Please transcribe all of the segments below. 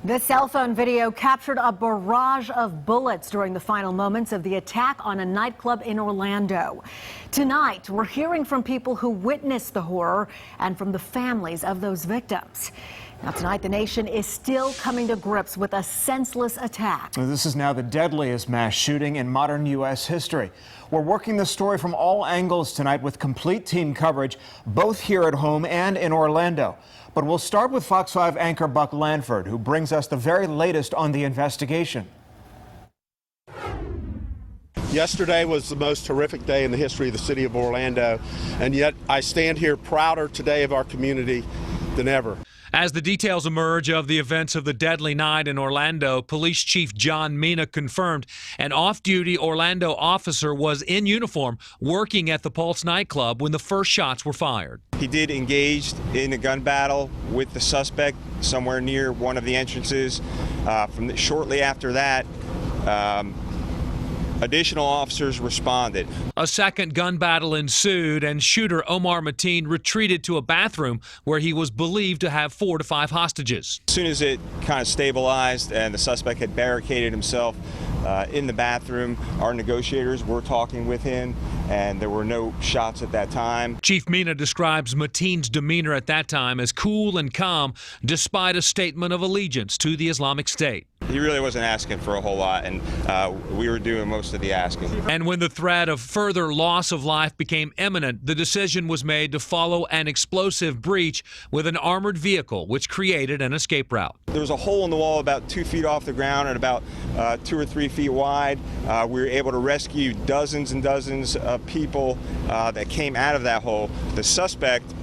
The cell phone video captured a barrage of bullets during the final moments of the attack on a nightclub in Orlando. Tonight, we're hearing from people who witnessed the horror and from the families of those victims. Now, tonight, the nation is still coming to grips with a senseless attack. This is now the deadliest mass shooting in modern U.S. history. We're working the story from all angles tonight with complete team coverage, both here at home and in Orlando. But we'll start with Fox 5 anchor Buck Lanford, who brings us the very latest on the investigation. Yesterday was the most horrific day in the history of the city of Orlando, and yet I stand here prouder today of our community than ever. As the details emerge of the events of the deadly night in Orlando, Police Chief John Mina confirmed an off-duty Orlando officer was in uniform working at the Pulse nightclub when the first shots were fired. He did engage in a gun battle with the suspect somewhere near one of the entrances. Shortly after that, additional officers responded. A second gun battle ensued, and shooter Omar Mateen retreated to a bathroom where he was believed to have 4 to 5 hostages. As soon as it kind of stabilized and the suspect had barricaded himself in the bathroom, our negotiators were talking with him, and there were no shots at that time. Chief Mina describes Mateen's demeanor at that time as cool and calm, despite a statement of allegiance to the Islamic State. He really wasn't asking for a whole lot, and we were doing most of the asking. And when the threat of further loss of life became imminent, the decision was made to follow an explosive breach with an armored vehicle, which created an escape route. There was a hole in the wall about 2 feet off the ground and about 2 or 3 feet wide. We were able to rescue dozens and dozens of people that came out of that hole. The suspect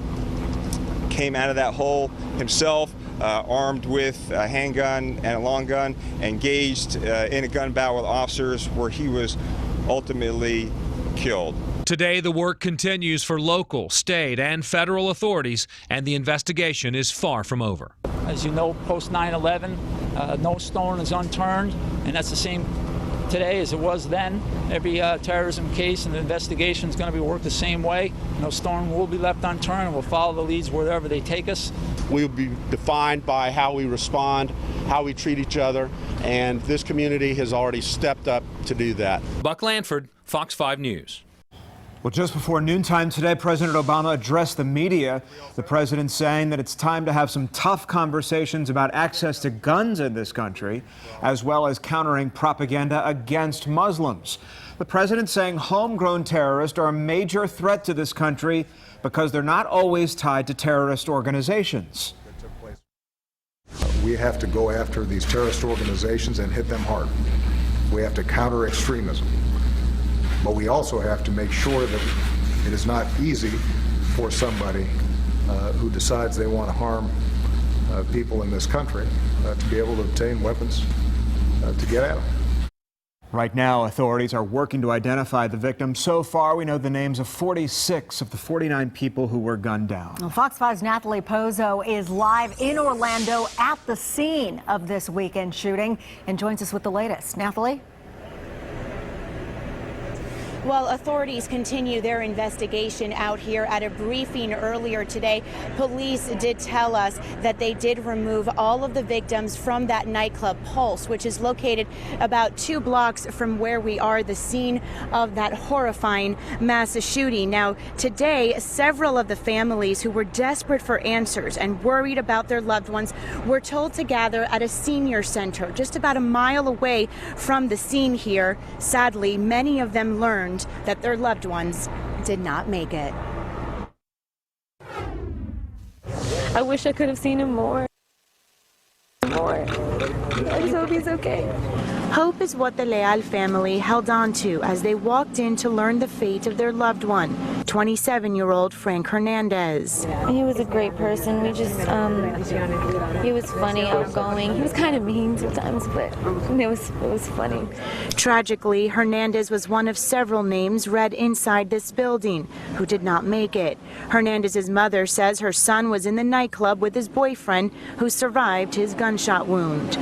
came out of that hole himself, armed with a handgun and a long gun, engaged in a gun battle with officers where he was ultimately killed. Today, the work continues for local, state, and federal authorities, and the investigation is far from over. As you know, post 9/11, no stone is unturned, and that's the same today as it was then. Every terrorism case and the investigation is going to be worked the same way. No stone will be left unturned, and we'll follow the leads wherever they take us. We'll be defined by how we respond, how we treat each other, and this community has already stepped up to do that. Buck Lanford, Fox 5 News. Well, just before noontime today, President Obama addressed the media. The president saying that it's time to have some tough conversations about access to guns in this country, as well as countering propaganda against Muslims. The president saying homegrown terrorists are a major threat to this country because they're not always tied to terrorist organizations. We have to go after these terrorist organizations and hit them hard. We have to counter extremism. But we also have to make sure that it is not easy for somebody who decides they want to harm people in this country to be able to obtain weapons to get at them. Right now, authorities are working to identify the victims. So far, we know the names of 46 of the 49 people who were gunned down. Well, Fox 5's Natalie Pozo is live in Orlando at the scene of this weekend shooting and joins us with the latest. Natalie? Well, authorities continue their investigation out here. At a briefing earlier today, police did tell us that they did remove all of the victims from that nightclub Pulse, which is located about 2 blocks from where we are, the scene of that horrifying mass shooting. Now, today, several of the families who were desperate for answers and worried about their loved ones were told to gather at a senior center just about a mile away from the scene here. Sadly, many of them learned that their loved ones did not make it. I wish I could have seen him more. I just hope he's okay. Hope is what the Leal family held on to as they walked in to learn the fate of their loved one, 27-year-old Frank Hernandez. He was a great person. He was funny, outgoing. He was kind of mean sometimes, but it was funny. Tragically, Hernandez was one of several names read inside this building who did not make it. Hernandez's mother says her son was in the nightclub with his boyfriend who survived his gunshot wound.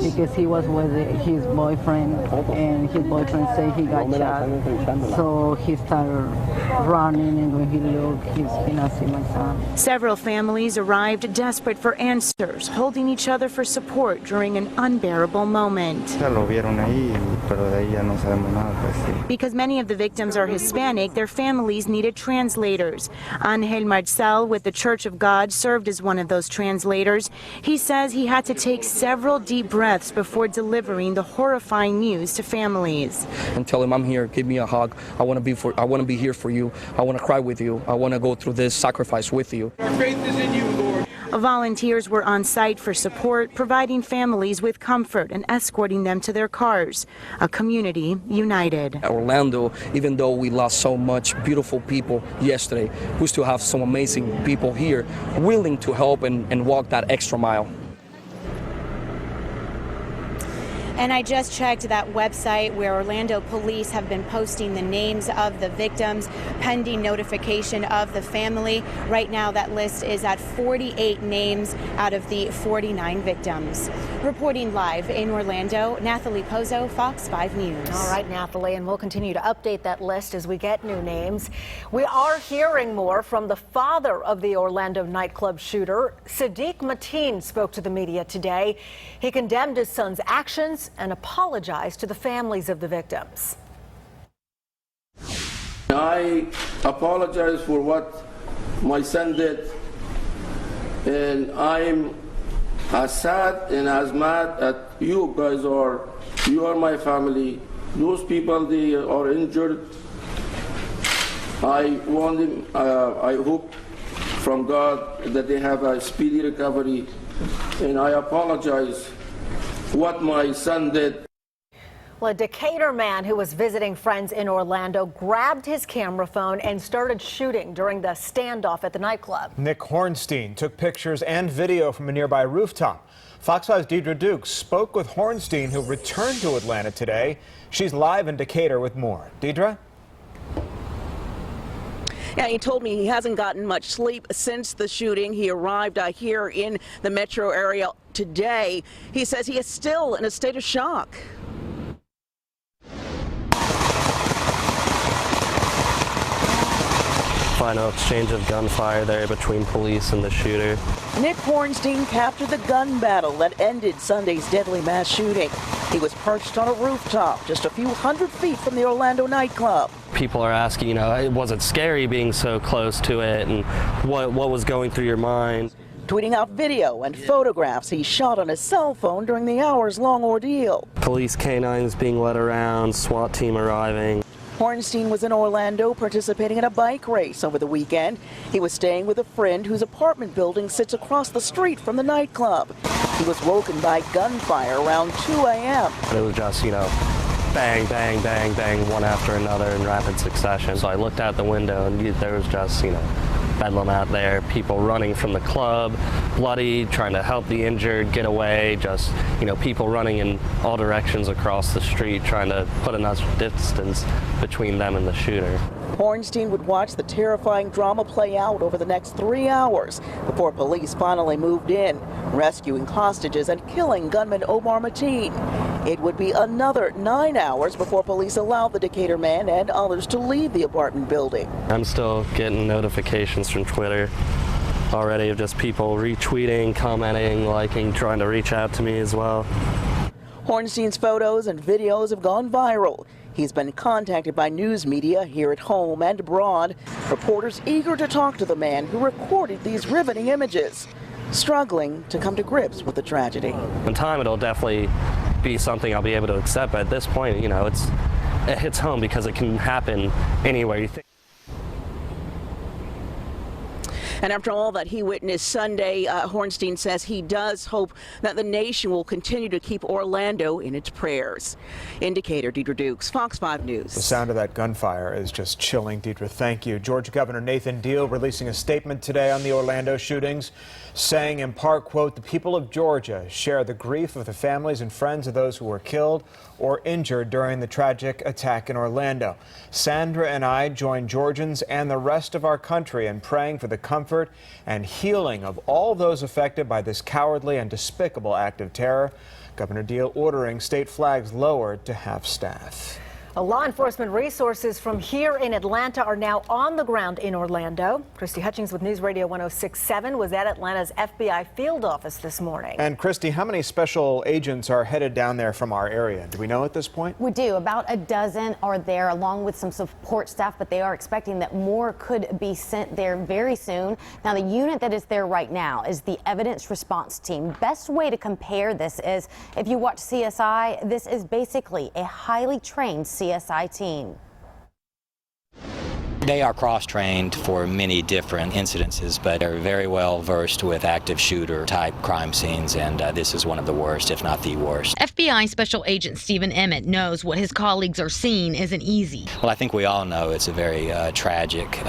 Because he was with his boyfriend, and his boyfriend said he got shot, so he started running. running, and when he looked, he cannot see my son. Several families arrived desperate for answers, holding each other for support during an unbearable moment. Because many of the victims are Hispanic, their families needed translators. Angel Marcel with the Church of God served as one of those translators. He says he had to take several deep breaths before delivering the horrifying news to families. And tell him, I'm here, give me a hug. I want to be here for you. I want to cry with you. I want to go through this sacrifice with you. Our faith is in you, Lord. Volunteers were on site for support, providing families with comfort and escorting them to their cars. A community united. Orlando, even though we lost so much beautiful people yesterday, we still have some amazing people here willing to help and walk that extra mile. And I just checked that website where Orlando police have been posting the names of the victims pending notification of the family. Right now that list is at 48 names out of the 49 victims. Reporting live in Orlando, Nathalie Pozo, Fox 5 News. All right, Nathalie, and we'll continue to update that list as we get new names. We are hearing more from the father of the Orlando nightclub shooter. Sadiq Mateen spoke to the media today. He condemned his son's actions and apologized to the families of the victims. I apologize for what my son did, and I'm as sad and as mad at you guys are. You are my family. Those people, they are injured. I want them, I hope from God that they have a speedy recovery, and I apologize what my son did. Well, a Decatur man who was visiting friends in Orlando grabbed his camera phone and started shooting during the standoff at the nightclub. Nick Hornstein took pictures and video from a nearby rooftop. Fox 5's Deidre Dukes spoke with Hornstein, who returned to Atlanta today. She's live in Decatur with more. Deidre? Yeah, he told me he hasn't gotten much sleep since the shooting. He arrived here in the metro area today. He says he is still in a state of shock. Final exchange of gunfire there between police and the shooter. Nick Hornstein captured the gun battle that ended Sunday's deadly mass shooting. He was perched on a rooftop just a few hundred feet from the Orlando nightclub. People are asking, was it scary being so close to it, and what was going through your mind? Tweeting out video and photographs he shot on his cell phone during the hours-long ordeal. Police canines being led around, SWAT team arriving. Hornstein was in Orlando participating in a bike race over the weekend. He was staying with a friend whose apartment building sits across the street from the nightclub. He was woken by gunfire around 2 a.m. It was just, bang, bang, bang, bang, one after another in rapid succession. So I looked out the window and there was just, bedlam out there, people running from the club, bloody, trying to help the injured get away, just, people running in all directions across the street, trying to put enough distance between them and the shooter. Hornstein would watch the terrifying drama play out over the next 3 hours before police finally moved in, rescuing hostages and killing gunman Omar Mateen. It would be another 9 hours before police allowed the Decatur man and others to leave the apartment building. I'm still getting notifications from Twitter already of just people retweeting, commenting, liking, trying to reach out to me as well. Hornstein's photos and videos have gone viral. He's been contacted by news media here at home and abroad, reporters eager to talk to the man who recorded these riveting images, struggling to come to grips with the tragedy. In time, it'll definitely be something I'll be able to accept, but at this point, it hits home because it can happen anywhere you think. And after all that he witnessed Sunday, Hornstein says he does hope that the nation will continue to keep Orlando in its prayers. Indicator, Deidre Dukes, Fox 5 News. The sound of that gunfire is just chilling, Deidre. Thank you. Georgia Governor Nathan Deal releasing a statement today on the Orlando shootings, saying in part, quote, "The people of Georgia share the grief of the families and friends of those who were killed or injured during the tragic attack in Orlando. Sandra and I join Georgians and the rest of our country in praying for the comfort and healing of all those affected by this cowardly and despicable act of terror." Governor Deal ordering state flags lowered to half staff. Well, law enforcement resources from here in Atlanta are now on the ground in Orlando. Christy Hutchings with News Radio 106.7 was at Atlanta's FBI field office this morning. And Christy, how many special agents are headed down there from our area? Do we know at this point? We do. About a dozen are there along with some support staff, but they are expecting that more could be sent there very soon. Now, the unit that is there right now is the evidence response team. Best way to compare this is if you watch CSI, this is basically a highly trained CSI team. They are cross-trained for many different incidences, but are very well versed with active shooter type crime scenes, and this is one of the worst, if not the worst. FBI Special Agent Stephen Emmett knows what his colleagues are seeing isn't easy. Well, I think we all know it's a very tragic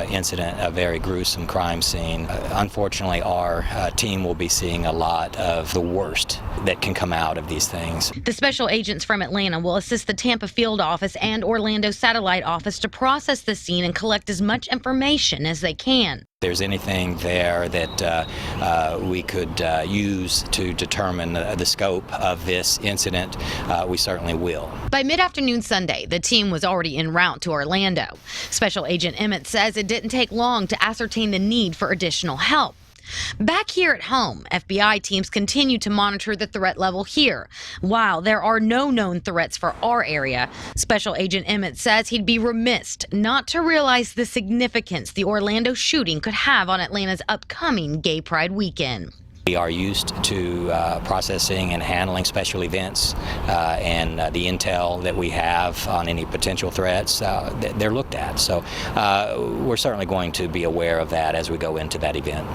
incident, a very gruesome crime scene. Unfortunately, our team will be seeing a lot of the worst that can come out of these things. The special agents from Atlanta will assist the Tampa field office and Orlando satellite office to process the scene and collect as much information as they can. If there's anything there that we could use to determine the scope of this incident, we certainly will. By mid-afternoon Sunday, the team was already en route to Orlando. Special Agent Emmett says it didn't take long to ascertain the need for additional help. Back here at home, FBI teams continue to monitor the threat level here. While there are no known threats for our area, Special Agent Emmett says he'd be remiss not to realize the significance the Orlando shooting could have on Atlanta's upcoming Gay Pride weekend. We are used to processing and handling special events, and the intel that we have on any potential threats, they're looked at. So we're certainly going to be aware of that as we go into that event.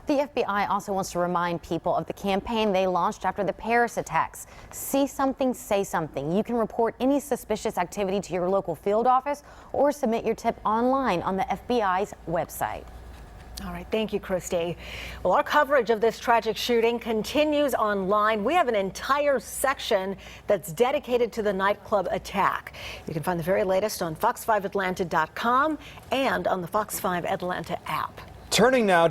The FBI also wants to remind people of the campaign they launched after the Paris attacks. See something, say something. You can report any suspicious activity to your local field office or submit your tip online on the FBI's website. All right, thank you, Christy. Well, our coverage of this tragic shooting continues online. We have an entire section that's dedicated to the nightclub attack. You can find the very latest on fox5atlanta.com and on the Fox 5 Atlanta app. Turning now to